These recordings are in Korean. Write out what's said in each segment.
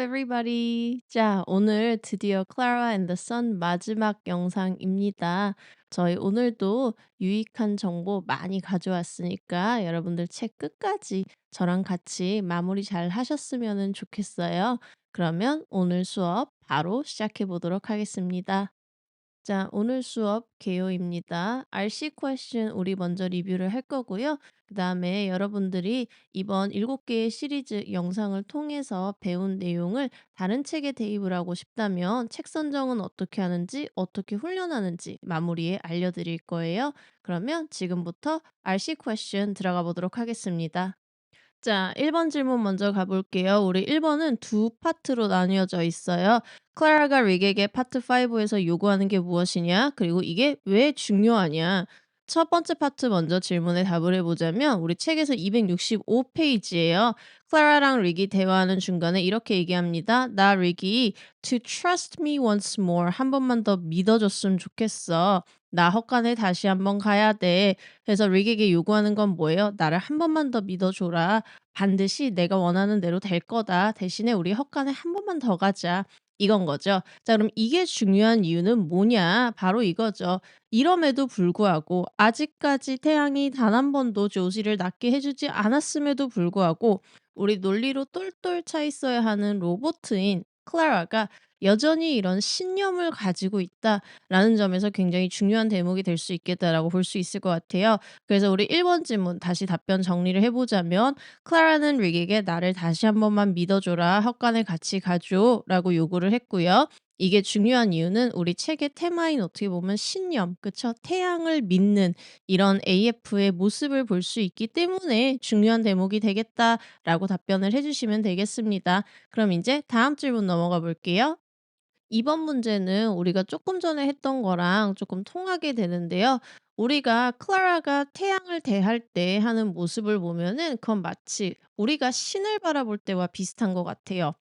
everybody. 자, 오늘 드디어 Clara and the Sun 마지막 영상입니다. 저희 오늘도 유익한 정보 많이 가져왔으니까 여러분들 책 끝까지 저랑 같이 마무리 잘 하셨으면 좋겠어요. 그러면 오늘 수업 바로 시작해 보도록 하겠습니다. 자, 오늘 수업 개요입니다. RC 퀘스천 우리 먼저 리뷰를 할 거고요. 그다음에 여러분들이 이번 7개의 시리즈 영상을 통해서 배운 내용을 다른 책에 대입을 하고 싶다면 책 선정은 어떻게 하는지, 어떻게 훈련하는지 마무리에 알려드릴 거예요. 그러면 지금부터 RC 퀘스천 들어가 보도록 하겠습니다. 자, 1번 질문 먼저 가볼게요. 우리 1 번은 두 파트로 나뉘어져 있어요. 클라라가 릭에게 파트 5에서 요구하는 게 무엇이냐? 그리고 이게 왜 중요하냐? 첫 번째 파트 먼저 질문에 답을 해보자면 우리 책에서 265 페이지예요. 클라라랑 릭이 대화하는 중간에 이렇게 얘기합니다. 나 릭이 to trust me once more 한 번만 더 믿어줬으면 좋겠어. 나 헛간에 다시 한번 가야 돼. 그래서 릭에게 요구하는 건 뭐예요? 나를 한 번만 더 믿어줘라. 반드시 내가 원하는 대로 될 거다. 대신에 우리 헛간에 한 번만 더 가자. 이건 거죠. 자, 그럼 이게 중요한 이유는 뭐냐? 바로 이거죠. 이럼에도 불구하고 아직까지 태양이 단 한 번도 조지를 낫게 해주지 않았음에도 불구하고 우리 논리로 똘똘 차 있어야 하는 로보트인 클라라가 여전히 이런 신념을 가지고 있다라는 점에서 굉장히 중요한 대목이 될 수 있겠다라고 볼 수 있을 것 같아요. 그래서 우리 1번 질문 다시 답변 정리를 해보자면 클라라는 릭에게 나를 다시 한 번만 믿어줘라. 헛간에 같이 가줘라고 요구를 했고요. 이게 중요한 이유는 우리 책의 테마인 어떻게 보면 신념, 그쵸? 태양을 믿는 이런 AF의 모습을 볼 수 있기 때문에 중요한 대목이 되겠다라고 답변을 해주시면 되겠습니다. 그럼 이제 다음 질문 넘어가 볼게요. 이번 문제는 우리가 조금 전에 했던 거랑 조금 통하게 되는데요. 우리가 클라라가 태양을 대할 때 하는 모습을 보면은 그건 마치 우리가 신을 바라볼 때와 비슷한 것 같아요.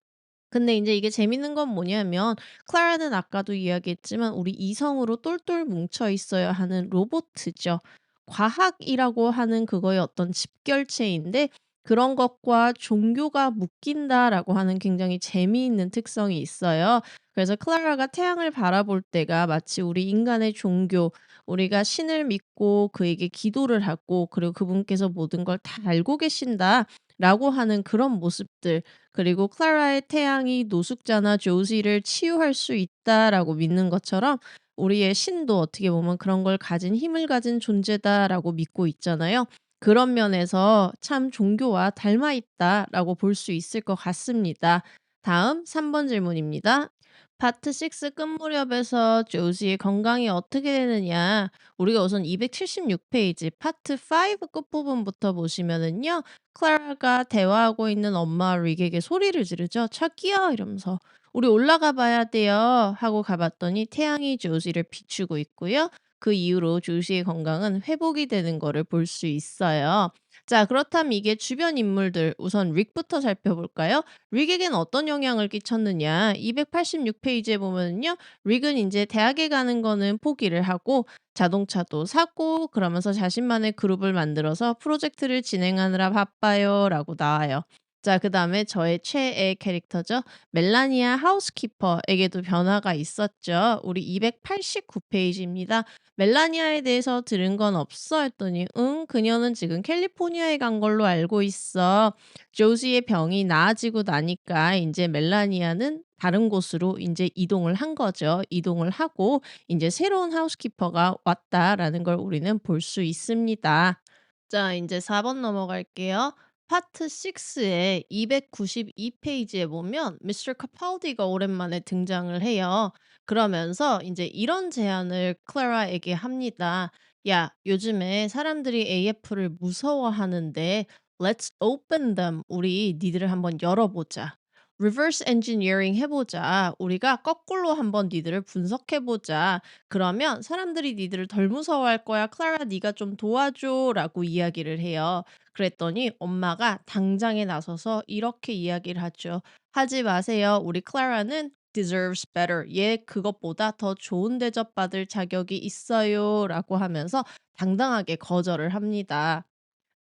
근데 이제 이게 재밌는 건 뭐냐면 클라라는 아까도 이야기했지만 우리 이성으로 똘똘 뭉쳐 있어야 하는 로보트죠. 과학이라고 하는 그거의 어떤 집결체인데 그런 것과 종교가 묶인다라고 하는 굉장히 재미있는 특성이 있어요. 그래서 클라라가 태양을 바라볼 때가 마치 우리 인간의 종교, 우리가 신을 믿고 그에게 기도를 하고 그리고 그분께서 모든 걸 다 알고 계신다라고 하는 그런 모습들 그리고 클라라의 태양이 노숙자나 조지를 치유할 수 있다라고 믿는 것처럼 우리의 신도 어떻게 보면 그런 걸 가진 힘을 가진 존재다라고 믿고 있잖아요. 그런 면에서 참 종교와 닮아 있다라고 볼 수 있을 것 같습니다. 다음 3번 질문입니다. 파트 6 끝 무렵에서 조지의 건강이 어떻게 되느냐? 우리가 우선 276 페이지 파트 5 끝부분부터 보시면은요. 클라라가 대화하고 있는 엄마 릭에게 소리를 지르죠. "저기요." 이러면서 "우리 올라가 봐야 돼요." 하고 가 봤더니 태양이 조지를 비추고 있고요. 그 이후로 조지의 건강은 회복이 되는 거를 볼 수 있어요. 자, 그렇다면 이게 주변 인물들 우선 릭부터 살펴볼까요? 릭에겐 어떤 영향을 끼쳤느냐? 286 페이지에 보면은요. 릭은 인제 대학에 가는 거는 포기를 하고 자동차도 사고 그러면서 자신만의 그룹을 만들어서 "프로젝트를 진행하느라 바빠요."라고 나와요. 자, 그다음에 저의 최애 캐릭터죠. 멜라니아 하우스키퍼에게도 변화가 있었죠. 우리 289 페이지입니다. "멜라니아에 대해서 들은 건 없어?" 했더니 "응, 그녀는 지금 캘리포니아에 간 걸로 알고 있어." 조지의 병이 나아지고 나니까 인제 멜라니아는 다른 곳으로 인제 이동을 한 거죠. 이동을 하고 인제 새로운 하우스키퍼가 왔다라는 걸 우리는 볼 수 있습니다. 자, 인제 4번 넘어갈게요. 파트 6의 292 페이지에 보면 미스터 카팔디가 오랜만에 등장을 해요. 그러면서 인제 이런 제안을 클라라에게 합니다. "야, 요즘에 사람들이 AF를 무서워하는데 Let's open them. 우리 니들을 한번 열어보자. Reverse engineering 해보자. 우리가 거꾸로 한번 니들을 분석해보자. 그러면 사람들이 니들을 덜 무서워할 거야. 클라라, 네가 좀 도와줘라고 이야기를 해요. 그랬더니 엄마가 당장에 나서서 이렇게 이야기를 하죠. 하지 마세요. 우리 클라라는 deserves better. 얘 그것보다 더 좋은 대접받을 자격이 있어요라고 하면서 당당하게 거절을 합니다.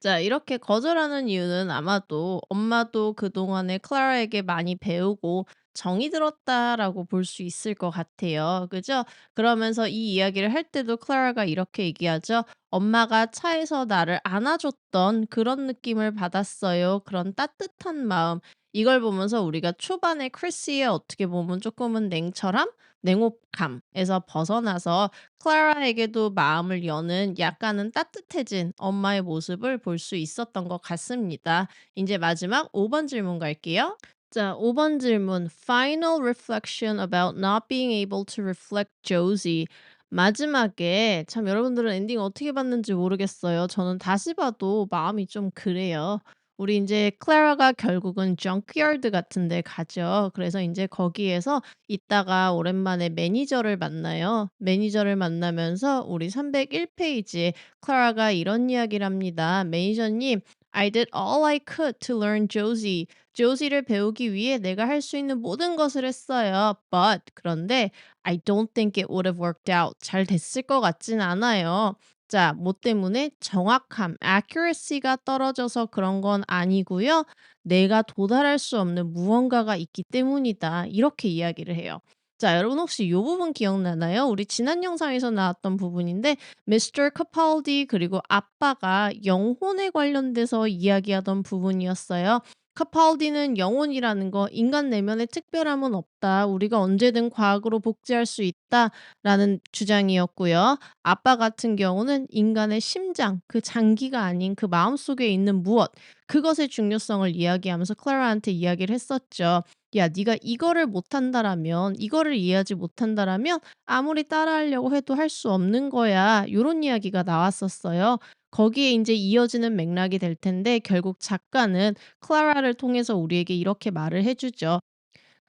자, 이렇게 거절하는 이유는 아마도 엄마도 그동안에 클라라에게 많이 배우고 정이 들었다라고 볼 수 있을 것 같아요. 그죠? 그러면서 이 이야기를 할 때도 클라라가 이렇게 얘기하죠. 엄마가 차에서 나를 안아줬던 그런 느낌을 받았어요. 그런 따뜻한 마음. 이걸 보면서 우리가 초반에 크리스의 어떻게 보면 조금은 냉철함? 냉혹함에서 벗어나서 클라라에게도 마음을 여는 약간은 따뜻해진 엄마의 모습을 볼 수 있었던 것 같습니다. 이제 마지막 5번 질문 갈게요. 자, 5번 질문. Final reflection about not being able to reflect Josie. 마지막에 참 여러분들은 엔딩 어떻게 봤는지 모르겠어요. 저는 다시 봐도 마음이 좀 그래요. 우리 인제 클라라가 결국은 정크야드 같은 데 가죠. 그래서 인제 거기에서 있다가 오랜만에 매니저를 만나요. 매니저를 만나면서 우리 301 페이지에 클라라가 이런 이야기를 합니다. "매니저님, I did all I could to learn Josie. 조지를 배우기 위해 내가 할 수 있는 모든 것을 했어요. But 그런데 I don't think it would have worked out. 잘 됐을 것 같진 않아요." 자, 뭐 때문에? 정확함, accuracy가 떨어져서 그런 건 아니고요. 내가 도달할 수 없는 무언가가 있기 때문이다. 이렇게 이야기를 해요. 자, 여러분 혹시 이 부분 기억나나요? 우리 지난 영상에서 나왔던 부분인데 미스터 카팔디 그리고 아빠가 영혼에 관련돼서 이야기하던 부분이었어요. 카팔디는 영혼이라는 거 인간 내면에 특별함은 없다. 우리가 언제든 과학으로 복제할 수 있다라는 주장이었고요. 아빠 같은 경우는 인간의 심장, 그 장기가 아닌 그 마음속에 있는 무엇, 그것의 중요성을 이야기하면서 클라라한테 이야기를 했었죠. "야, 네가 이거를 못한다라면, 이거를 이해하지 못한다라면 아무리 따라하려고 해도 할 수 없는 거야." 요런 이야기가 나왔었어요. 거기에 인제 이어지는 맥락이 될 텐데 결국 작가는 클라라를 통해서 우리에게 이렇게 말을 해 주죠.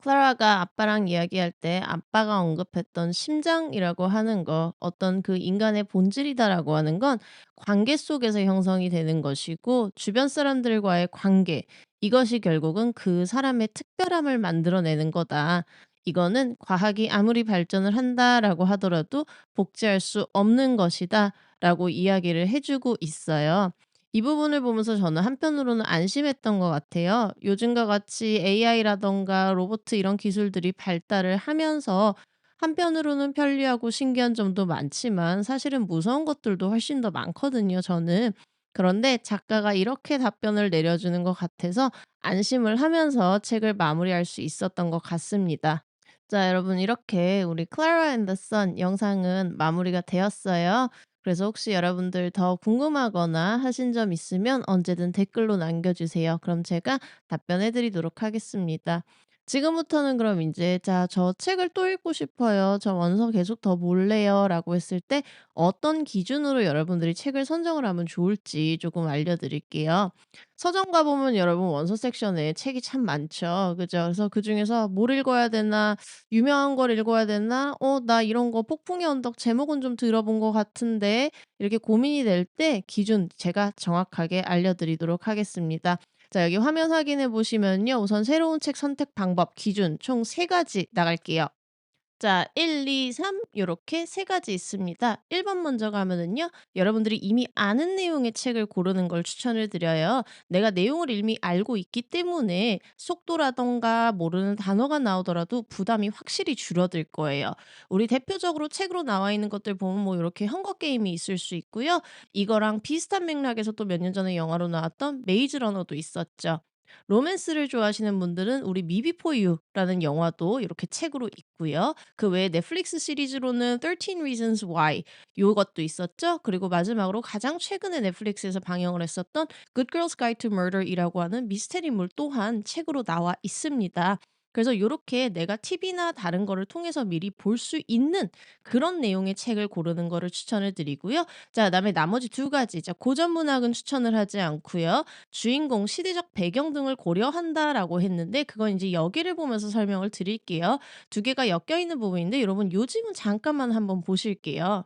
클라라가 아빠랑 이야기할 때 아빠가 언급했던 심장이라고 하는 거, 어떤 그 인간의 본질이다라고 하는 건 관계 속에서 형성이 되는 것이고 주변 사람들과의 관계, 이것이 결국은 그 사람의 특별함을 만들어내는 거다. 이거는 과학이 아무리 발전을 한다라고 하더라도 복제할 수 없는 것이다라고 이야기를 해주고 있어요. 이 부분을 보면서 저는 한편으로는 안심했던 것 같아요. 요즘과 같이 AI라든가 로보트 이런 기술들이 발달을 하면서 한편으로는 편리하고 신기한 점도 많지만 사실은 무서운 것들도 훨씬 더 많거든요, 저는. 그런데 작가가 이렇게 답변을 내려주는 것 같아서 안심을 하면서 책을 마무리할 수 있었던 것 같습니다. 자, 여러분 이렇게 우리 클라라 앤 더 선 영상은 마무리가 되었어요. 그래서 혹시 여러분들 더 궁금하거나 하신 점 있으면 언제든 댓글로 남겨주세요. 그럼 제가 답변해 드리도록 하겠습니다. 지금부터는 그럼 이제 "자, 저 책을 또 읽고 싶어요. 저 원서 계속 더 볼래요." 라고 했을 때 어떤 기준으로 여러분들이 책을 선정을 하면 좋을지 조금 알려드릴게요. 서점 가보면 여러분 원서 섹션에 책이 참 많죠. 그죠? 그래서 그중에서 '뭘 읽어야 되나? 유명한 걸 읽어야 되나? 나 이런 거 폭풍의 언덕 제목은 좀 들어본 것 같은데.' 이렇게 고민이 될 때 기준 제가 정확하게 알려드리도록 하겠습니다. 자, 여기 화면 확인해 보시면요. 우선 새로운 책 선택 방법 기준 총 3 가지 나갈게요. 자, 1, 2, 3 요렇게 세 가지 있습니다. 1번 먼저 가면은요. 여러분들이 이미 아는 내용의 책을 고르는 걸 추천을 드려요. 내가 내용을 이미 알고 있기 때문에 속도라든가 모르는 단어가 나오더라도 부담이 확실히 줄어들 거예요. 우리 대표적으로 책으로 나와 있는 것들 보면 뭐 요렇게 헝거 게임이 있을 수 있고요. 이거랑 비슷한 맥락에서 또 몇 년 전에 영화로 나왔던 메이즈 러너도 있었죠. 로맨스를 좋아하시는 분들은 우리 미 비포 유라는 영화도 이렇게 책으로 있고요. 그 외에 넷플릭스 시리즈로는 13 Reasons Why 요것도 있었죠. 그리고 마지막으로 가장 최근에 넷플릭스에서 방영을 했었던 Good Girls Guide to Murder이라고 하는 미스테리물 또한 책으로 나와 있습니다. 그래서 요렇게 내가 TV나 다른 거를 통해서 미리 볼 수 있는 그런 내용의 책을 고르는 거를 추천을 드리고요. 자, 그다음에 나머지 두 가지. 자, 고전 문학은 추천을 하지 않고요. 주인공, 시대적 배경 등을 고려한다라고 했는데 그건 이제 여기를 보면서 설명을 드릴게요. 두 개가 엮여 있는 부분인데 여러분 요즘은 잠깐만 한번 보실게요.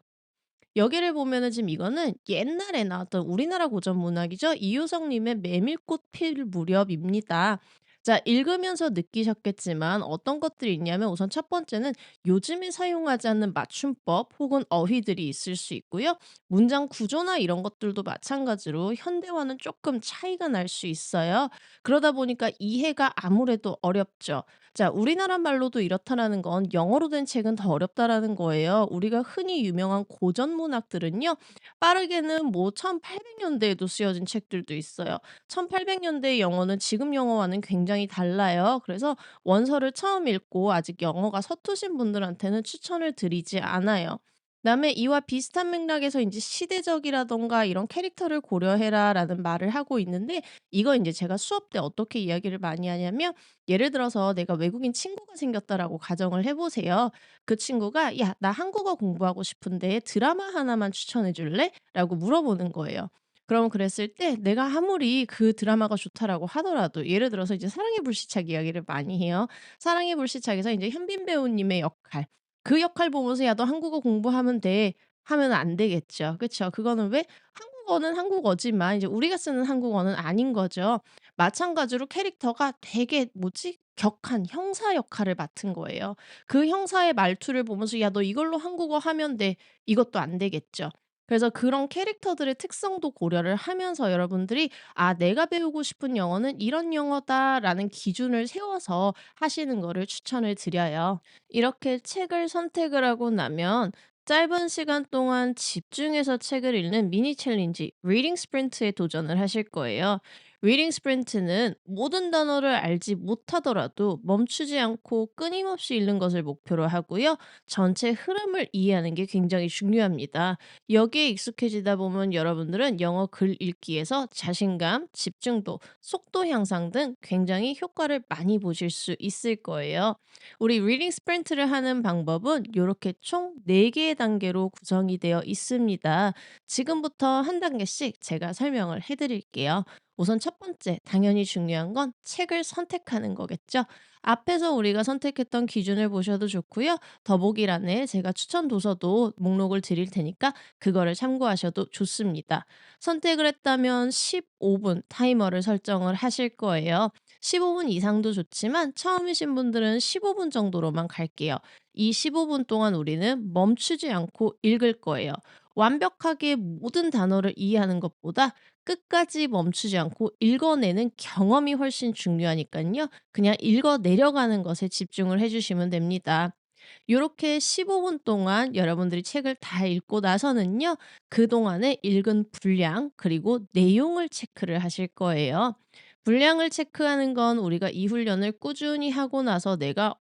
여기를 보면은 지금 이거는 옛날에 나왔던 우리나라 고전 문학이죠. 이효성 님의 메밀꽃 필 무렵입니다. 자, 읽으면서 느끼셨겠지만 어떤 것들이 있냐면 우선 첫 번째는 요즘에 사용하지 않는 맞춤법 혹은 어휘들이 있을 수 있고요. 문장 구조나 이런 것들도 마찬가지로 현대와는 조금 차이가 날 수 있어요. 그러다 보니까 이해가 아무래도 어렵죠. 자, 우리나라 말로도 이렇다라는 건 영어로 된 책은 더 어렵다라는 거예요. 우리가 흔히 유명한 고전 문학들은요. 빠르게는 뭐 1800년대에도 쓰여진 책들도 있어요. 1800년대의 영어는 지금 영어와는 굉장히 달라요. 그래서 원서를 처음 읽고 아직 영어가 서투신 분들한테는 추천을 드리지 않아요. 그다음에 이와 비슷한 맥락에서 인제 "시대적이라든가 이런 캐릭터를 고려해라."라는 말을 하고 있는데 이거 인제 제가 수업 때 어떻게 이야기를 많이 하냐면 예를 들어서 내가 외국인 친구가 생겼다라고 가정을 해 보세요. 그 친구가 "야, 나 한국어 공부하고 싶은데 드라마 하나만 추천해 줄래?"라고 물어보는 거예요. 그럼 그랬을 때 내가 아무리 그 드라마가 좋다라고 하더라도 예를 들어서 이제 사랑의 불시착 이야기를 많이 해요. 사랑의 불시착에서 인제 현빈 배우님의 역할, 그 역할 보면서 "야, 너 한국어 공부하면 돼." 하면 안 되겠죠. 그쵸? 그거는 왜 한국어는 한국어지만 이제 우리가 쓰는 한국어는 아닌 거죠. 마찬가지로 캐릭터가 되게 뭐지? 격한 형사 역할을 맡은 거예요. 그 형사의 말투를 보면서 "야, 너 이걸로 한국어 하면 돼." 이것도 안 되겠죠. 그래서 그런 캐릭터들의 특성도 고려를 하면서 여러분들이 '아, 내가 배우고 싶은 영어는 이런 영어다.'라는 기준을 세워서 하시는 거를 추천을 드려요. 이렇게 책을 선택을 하고 나면 짧은 시간 동안 집중해서 책을 읽는 미니 챌린지 리딩 스프린트에 도전을 하실 거예요. 리딩 스프린트는 모든 단어를 알지 못하더라도 멈추지 않고 끊임없이 읽는 것을 목표로 하고요. 전체 흐름을 이해하는 게 굉장히 중요합니다. 여기에 익숙해지다 보면 여러분들은 영어 글 읽기에서 자신감, 집중도, 속도 향상 등 굉장히 효과를 많이 보실 수 있을 거예요. 우리 리딩 스프린트를 하는 방법은 이렇게 총 4개의 단계로 구성이 되어 있습니다. 지금부터 한 단계씩 제가 설명을 해 드릴게요. 우선 첫 번째, 당연히 중요한 건 책을 선택하는 거겠죠. 앞에서 우리가 선택했던 기준을 보셔도 좋고요. 더보기란에 제가 추천 도서도 목록을 드릴 테니까 그거를 참고하셔도 좋습니다. 선택을 했다면 15분 타이머를 설정을 하실 거예요. 15분 이상도 좋지만 처음이신 분들은 15분 정도로만 갈게요. 이 15분 동안 우리는 멈추지 않고 읽을 거예요. 완벽하게 모든 단어를 이해하는 것보다 끝까지 멈추지 않고 읽어내는 경험이 훨씬 중요하니깐요. 그냥 읽어 내려가는 것에 집중을 해 주시면 됩니다. 요렇게 15분 동안 여러분들이 책을 다 읽고 나서는요. 그동안에 읽은 분량 그리고 내용을 체크를 하실 거예요. 분량을 체크하는 건 우리가 이 훈련을 꾸준히 하고 나서 내가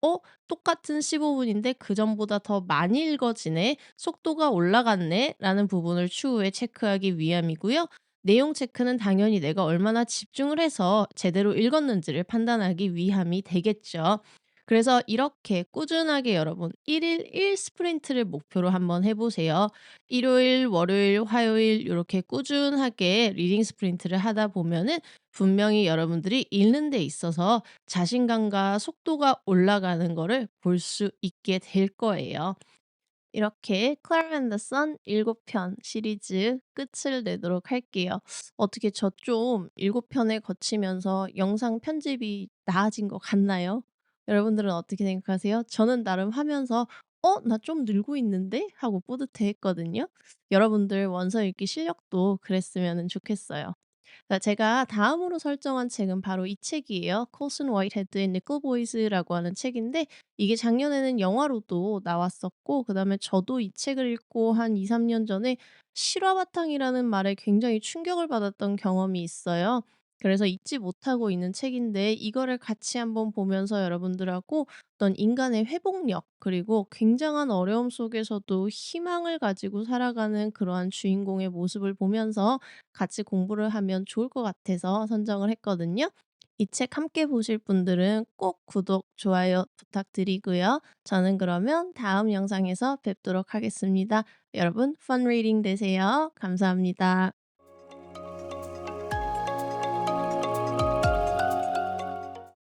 똑같은 15 분인데 그전보다 더 많이 읽어지네. 속도가 올라갔네.'라는 부분을 추후에 체크하기 위함이고요. 내용 체크는 당연히 내가 얼마나 집중을 해서 제대로 읽었는지를 판단하기 위함이 되겠죠. 그래서 이렇게 꾸준하게 여러분 1일 1 스프린트를 목표로 한번 해 보세요. 일요일, 월요일, 화요일 요렇게 꾸준하게 리딩 스프린트를 하다 보면은 분명히 여러분들이 읽는 데 있어서 자신감과 속도가 올라가는 거를 볼 수 있게 될 거예요. 이렇게 Clara and the Sun 7편 시리즈 끝을 내도록 할게요. 어떻게 저 좀 7편을 거치면서 영상 편집이 나아진 것 같나요? 여러분들은 어떻게 생각하세요? 저는 나름 하면서 '나 좀 늘고 있는데?' 하고 뿌듯해했거든요. 여러분들 원서 읽기 실력도 그랬으면은 좋겠어요. 제가 다음으로 설정한 책은 바로 이 책이에요. 콜슨 화이트헤드의 니클 보이즈라고 하는 책인데 이게 작년에는 영화로도 나왔었고 그다음에 저도 이 책을 읽고 한 2-3년 전에 실화 바탕이라는 말에 굉장히 충격을 받았던 경험이 있어요. 그래서 잊지 못하고 있는 책인데 이거를 같이 한번 보면서 여러분들하고 어떤 인간의 회복력 그리고 굉장한 어려움 속에서도 희망을 가지고 살아가는 그러한 주인공의 모습을 보면서 같이 공부를 하면 좋을 것 같아서 선정을 했거든요. 이 책 함께 보실 분들은 꼭 구독, 좋아요 부탁드리고요. 저는 그러면 다음 영상에서 뵙도록 하겠습니다. 여러분, fun reading 되세요. 감사합니다.